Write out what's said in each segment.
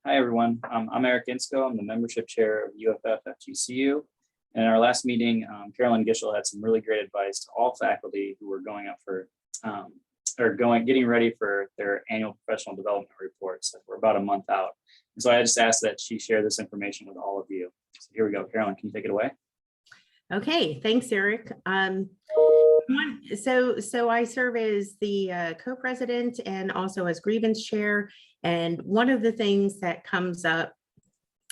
Hi, everyone. I'm Eric Insko. I'm the membership chair of UFF FGCU. And in our last meeting, Carolyn Gischel had some really great advice to all faculty who were going up for, getting ready for their annual professional development reports. We're about a month out. And so I just asked that she share this information with all of you. So here we go. Carolyn, can you take it away? Okay, thanks, Eric. So I serve as the co-president and also as grievance chair. And one of the things that comes up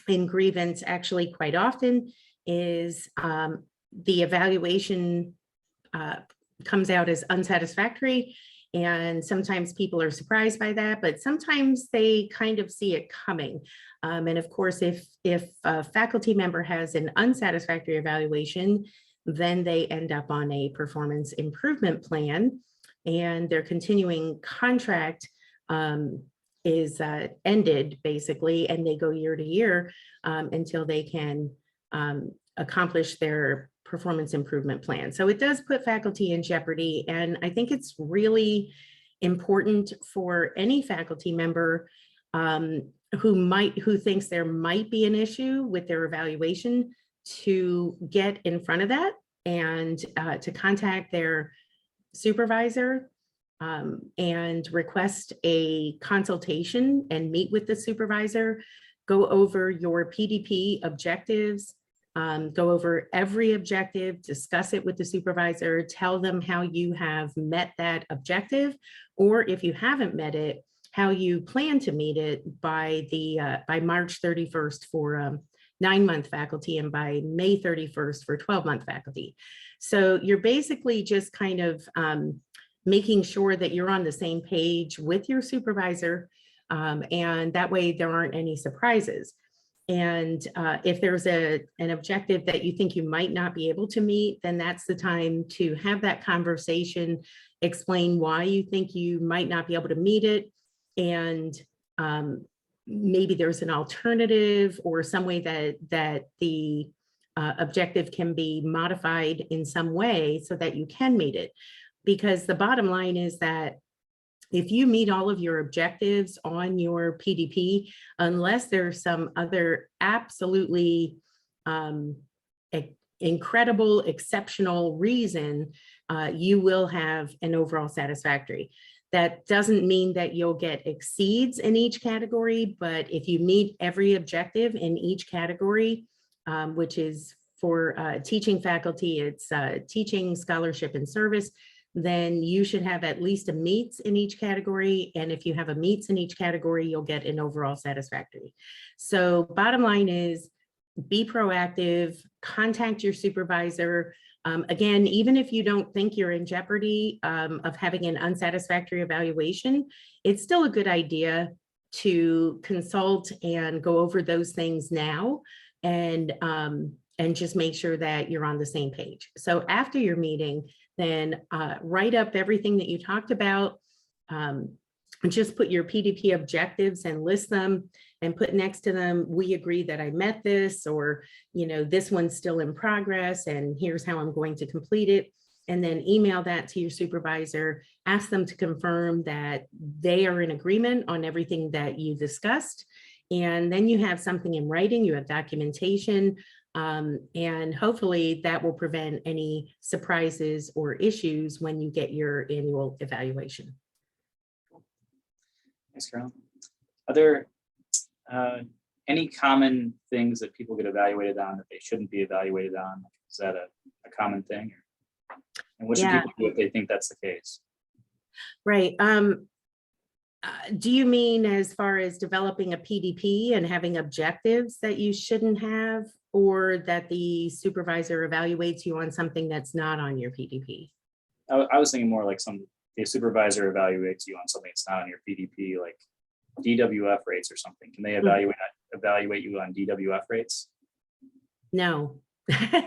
in grievance actually quite often is the evaluation comes out as unsatisfactory. And sometimes people are surprised by that, but sometimes they kind of see it coming. And of course, if a faculty member has an unsatisfactory evaluation, then they end up on a performance improvement plan, and their continuing contract is ended basically, and they go year to year until they can accomplish their performance improvement plan. So it does put faculty in jeopardy. And I think it's really important for any faculty member who thinks there might be an issue with their evaluation to get in front of that and to contact their supervisor and request a consultation and meet with the supervisor, go over your PDP objectives, go over every objective, discuss it with the supervisor, tell them how you have met that objective, or if you haven't met it, how you plan to meet it by March 31st for 9-month faculty and by May 31st for 12-month faculty. So you're basically just kind of making sure that you're on the same page with your supervisor, and that way there aren't any surprises. And if there's an objective that you think you might not be able to meet, then that's the time to have that conversation, explain why you think you might not be able to meet it, and maybe there's an alternative or some way that the objective can be modified in some way so that you can meet it. Because the bottom line is that if you meet all of your objectives on your PDP, unless there's some other absolutely incredible, exceptional reason, you will have an overall satisfactory. That doesn't mean that you'll get exceeds in each category, but if you meet every objective in each category, which is for teaching faculty, it's teaching, scholarship, and service, then you should have at least a meets in each category. And if you have a meets in each category, you'll get an overall satisfactory. So bottom line is be proactive, contact your supervisor. Again, even if you don't think you're in jeopardy of having an unsatisfactory evaluation, it's still a good idea to consult and go over those things now and just make sure that you're on the same page. So after your meeting, then write up everything that you talked about. Just put your PDP objectives and list them and put next to them, we agree that I met this, or, you know, this one's still in progress and here's how I'm going to complete it. And then email that to your supervisor, ask them to confirm that they are in agreement on everything that you discussed. And then you have something in writing, you have documentation, and hopefully that will prevent any surprises or issues when you get your annual evaluation. Thanks, Carolyn. Are there any common things that people get evaluated on that they shouldn't be evaluated on? Is that a common thing? And what should people do if they think that's the case? Right. Do you mean as far as developing a PDP and having objectives that you shouldn't have, or that the supervisor evaluates you on something that's not on your PDP? I was thinking more like the supervisor evaluates you on something that's not on your PDP, like DWF rates or something. Can they evaluate you on DWF rates? No,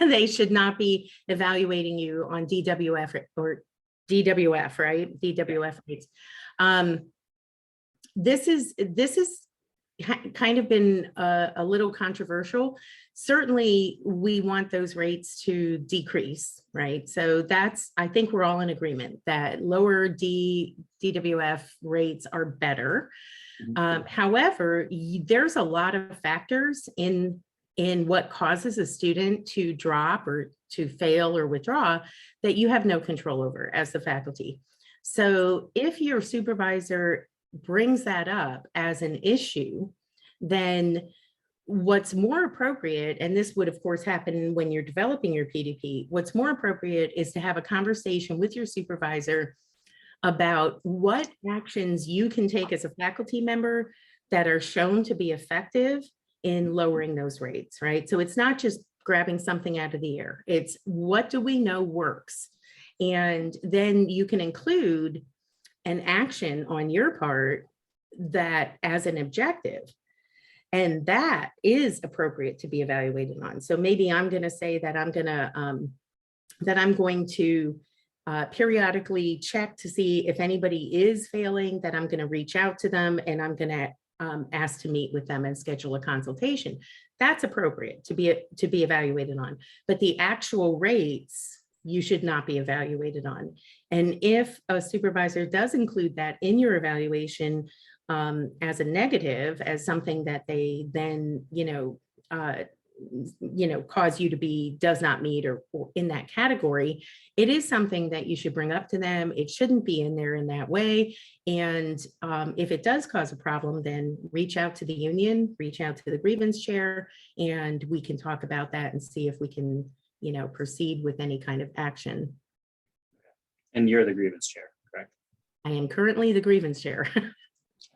they should not be evaluating you on DWF or DWF, right? DWF rates. This is kind of been a little controversial. Certainly, we want those rates to decrease, right? So I think we're all in agreement that lower DWF rates are better. However, there's a lot of factors in what causes a student to drop or to fail or withdraw that you have no control over as the faculty. So if your supervisor brings that up as an issue, then what's more appropriate, and this would of course happen when you're developing your PDP, what's more appropriate is to have a conversation with your supervisor about what actions you can take as a faculty member that are shown to be effective in lowering those rates, right? So it's not just grabbing something out of the air. It's what do we know works? And then you can include an action on your part that as an objective. And that is appropriate to be evaluated on. So maybe I'm going to say that I'm going to periodically check to see if anybody is failing, that I'm going to reach out to them and I'm going to ask to meet with them and schedule a consultation. That's appropriate to be evaluated on. But the actual rates you should not be evaluated on. And if a supervisor does include that in your evaluation as a negative, as something that they then, cause you to be does not meet or in that category, it is something that you should bring up to them. It shouldn't be in there in that way. And if it does cause a problem, then reach out to the union, reach out to the grievance chair, and we can talk about that and see if we can, proceed with any kind of action. And you're the grievance chair, correct? I am currently the grievance chair.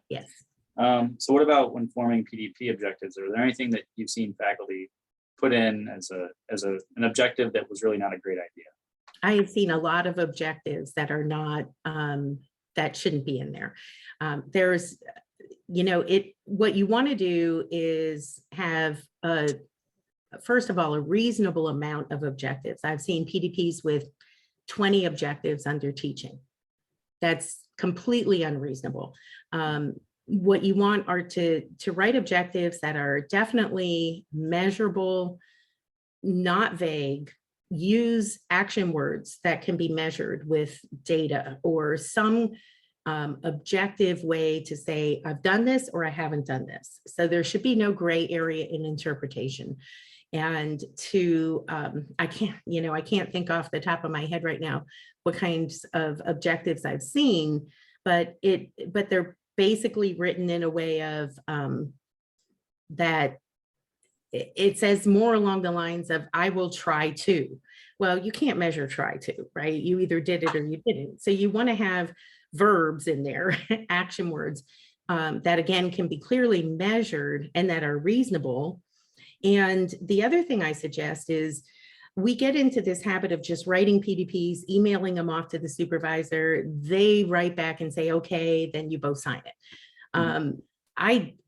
Yes. So what about when forming PDP objectives? Are there anything that you've seen faculty put in as an objective that was really not a great idea? I have seen a lot of objectives that are not, that shouldn't be in there. There's, what you want to do is have first of all, a reasonable amount of objectives. I've seen PDPs with 20 objectives under teaching. That's completely unreasonable. What you want are to write objectives that are definitely measurable, not vague, use action words that can be measured with data or some objective way to say, I've done this or I haven't done this. So there should be no gray area in interpretation. And I can't think off the top of my head right now what kinds of objectives I've seen, but they're basically written in a way of that it says more along the lines of, I will try to. Well, you can't measure try to, right? You either did it or you didn't. So you want to have verbs in there, action words that again can be clearly measured and that are reasonable. And the other thing I suggest is we get into this habit of just writing PDPs, emailing them off to the supervisor. They write back and say, okay, then you both sign it.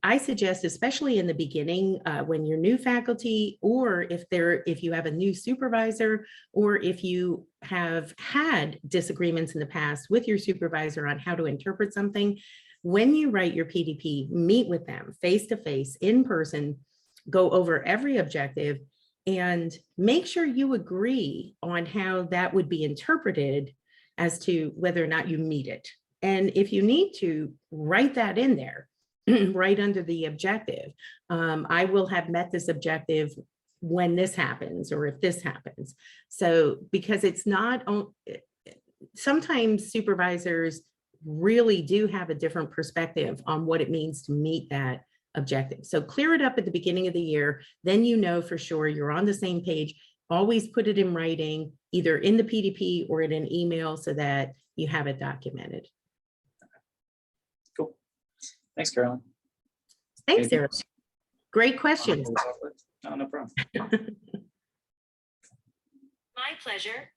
I suggest, especially in the beginning, when you're new faculty, or if you have a new supervisor, or if you have had disagreements in the past with your supervisor on how to interpret something, when you write your PDP, meet with them face to face, in person, go over every objective and make sure you agree on how that would be interpreted as to whether or not you meet it. And if you need to, write that in there, right under the objective. I will have met this objective when this happens, or if this happens. So, because it's not, sometimes supervisors really do have a different perspective on what it means to meet that objective. So clear it up at the beginning of the year, then you know for sure you're on the same page. Always put it in writing, either in the PDP or in an email, so that you have it documented. Cool. Thanks, Carolyn. Thanks, Sarah. Great questions. No problem. My pleasure.